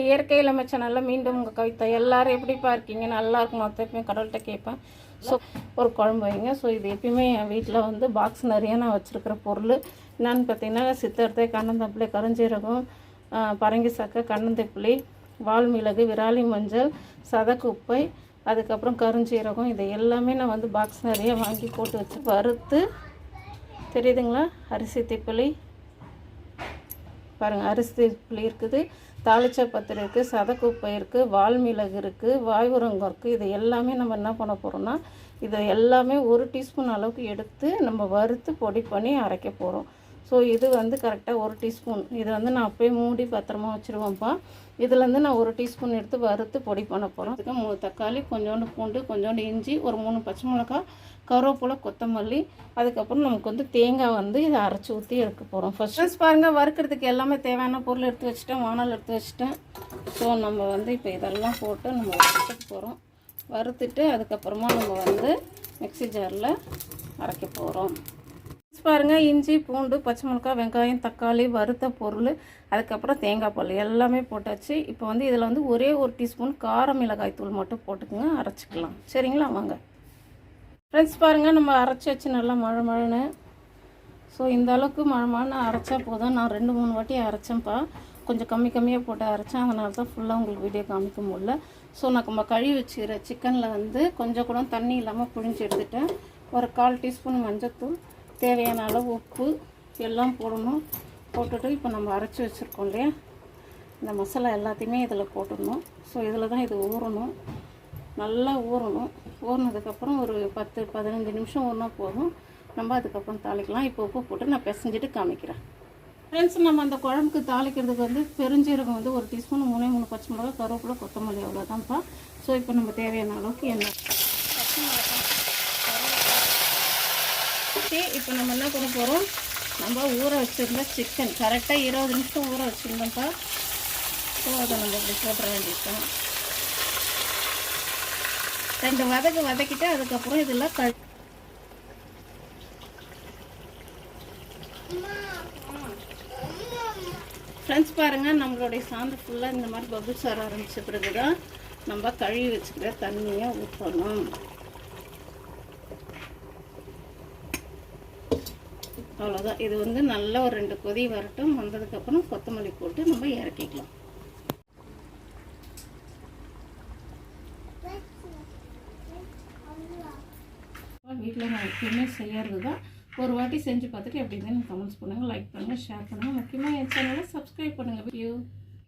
இயற்கை இளமை சேனலில் மீண்டும் உங்கள் கவிதா. எல்லோரும் எப்படிப்பா இருக்கீங்க? நல்லா இருக்கும். மொத்தம் எப்பயுமே கடவுள்கிட்ட கேட்பேன். ஸோ ஒரு குழம்பு வைங்க. ஸோ இது எப்பயுமே என் வீட்டில் வந்து பாக்ஸ் நிறைய நான் வச்சுருக்கிற பொருள் என்னன்னு பார்த்தீங்கன்னா, சித்தர்த்தை, கண்ணந்தப்பிள்ளை, கருஞ்சீரகம், பரங்கி சக்கை, கண்ணந்தப்பிள்ளை, வால்மிளகு, விராலி மஞ்சள், சதக்குப்பை, அதுக்கப்புறம் கருஞ்சீரகம், இதை எல்லாமே நான் வந்து பாக்ஸ் நிறைய வாங்கி போட்டு வச்சு வறுத்து, தெரியுதுங்களா, அரிசி திப்பிலி பாருங்கள், அரிசி திப்பிலி இருக்குது, தாளிச்சா பத்திரி இருக்குது, சதக்குப்பை இருக்குது, வால்மிளகு இருக்குது, வாய்வுரங்கம் இருக்குது. இது எல்லாமே நம்ம என்ன பண்ண போகிறோம்னா, இதை எல்லாமே 1 டீஸ்பூன் அளவுக்கு எடுத்து நம்ம வறுத்து பொடி பண்ணி அரைக்க போகிறோம். ஸோ இது வந்து கரெக்டாக 1 டீஸ்பூன். இதை வந்து நான் அப்போயே மூடி பத்திரமா வச்சுருவேன்ப்பா. இதுலேருந்து நான் 1 டீஸ்பூன் எடுத்து வறுத்து பொடி பண்ண போகிறோம். அதுக்கு 3 தக்காளி, கொஞ்சோண்டு பூண்டு, கொஞ்சோண்டு இஞ்சி, ஒரு 3 பச்சை மிளகா, கருவேப்பிலை, கொத்தமல்லி, அதுக்கப்புறம் நமக்கு வந்து தேங்காய் வந்து இதை அரைச்சி ஊற்றி எடுக்க போகிறோம். ஃபர்ஸ்ட் பாருங்கள், வறுக்கிறதுக்கு எல்லாமே தேவையான பொருள் எடுத்து வச்சுட்டேன், வானல் எடுத்து வச்சுட்டேன். ஸோ நம்ம வந்து இப்போ இதெல்லாம் போட்டு நம்ம வறுத்துக்க போகிறோம். வறுத்துட்டு அதுக்கப்புறமா நம்ம வந்து மிக்ஸி ஜாரில் அரைக்க போகிறோம். பாருங்கள், இஞ்சி, பூண்டு, பச்சை மிளகாய், வெங்காயம், தக்காளி, வறுத்த பொருள், அதுக்கப்புறம் தேங்காய் பால் எல்லாமே போட்டாச்சு. இப்போ வந்து இதில் வந்து ஒரே 1 டீஸ்பூன் கார மிளகாய் தூள் மட்டும் போட்டுக்குங்க, அரைச்சிக்கலாம். சரிங்களா? வாங்க ஃப்ரெண்ட்ஸ். பாருங்கள், நம்ம அரைச்சி வச்சு நல்லா மழைன்னு. ஸோ இந்த அளவுக்கு மழைன்னு அரைச்சா போதும். நான் 2-3 வாட்டி அரைச்சேன்ப்பா. கொஞ்சம் கம்மியாக போட்டு அரைச்சேன், அதனால தான் ஃபுல்லாக உங்களுக்கு வீடியோ காமிக்க முடியல. ஸோ நான் நம்ம கழுவி வச்சுக்கிற சிக்கனில் வந்து கொஞ்சம் கூட தண்ணி இல்லாமல் புழிஞ்சு எடுத்துட்டேன். ஒரு 1/4 டீஸ்பூன் மஞ்சள்தூள், தேவையான அளவு உப்பு எல்லாம் போடணும். போட்டுட்டு இப்போ நம்ம அரைச்சி வச்சுருக்கோம் இல்லையா, இந்த மசாலா எல்லாத்தையுமே இதில் போட்டுடணும். ஸோ இதில் தான் இது ஊறணும், நல்லா ஊறணும். ஊறினதுக்கப்புறம் ஒரு 10-15 நிமிஷம் ஊறினா போதும். நம்ம அதுக்கப்புறம் தாளிக்கலாம். இப்போ உப்பு போட்டு நான் பிசைஞ்சிட்டு காமிக்கிறேன். ஃப்ரெண்ட்ஸ், நம்ம அந்த குழம்புக்கு தாளிக்கிறதுக்கு வந்து பெருஞ்சீரகம் வந்து 1 டீஸ்பூன், 3 பச்சை மிளகா, கருவேப்பிலை, கொத்தமல்லி, அவ்வளோதான்ப்பா. ஸோ இப்போ நம்ம தேவையான அளவுக்கு எண்ணெய், பச்சை மிளகா, இப்போ நம்ம என்ன பண்ண போகிறோம், நம்ம ஊற வச்சுருந்த சிக்கன் கரெக்டாக 20 நிமிஷம் ஊற வச்சுருந்தோம்ப்பா. ஸோ அதை நம்ம இப்படி போட்டுற வேண்டியதான். 2 வதக்கிட்டு அதுக்கப்புறம் இதெல்லாம் ஃப்ரெண்ட்ஸ் பாருங்கள், நம்மளுடைய சாந்து ஃபுல்லாக இந்த மாதிரி பபுள்ஸ் வர ஆரம்பிச்ச பிறகு தான் நம்ம கழுவி வச்சுக்கிற தண்ணியை ஊற்றணும். அவ்வளோதான். இது வந்து நல்லா ஒரு 2 கொதி வரட்டும். வந்ததுக்கப்புறம் கொத்தமல்லி போட்டு நம்ம இறக்கிக்கலாம். வீட்டில் நான் எப்பயுமே செய்யறது தான். ஒரு வாட்டி செஞ்சு பார்த்துட்டு எப்படி இருந்தாலும் கமெண்ட்ஸ் பண்ணுங்கள், லைக் பண்ணுங்கள், ஷேர் பண்ணுங்கள். முக்கியமாக என் சேனலை சப்ஸ்கிரைப் பண்ணுங்கள்.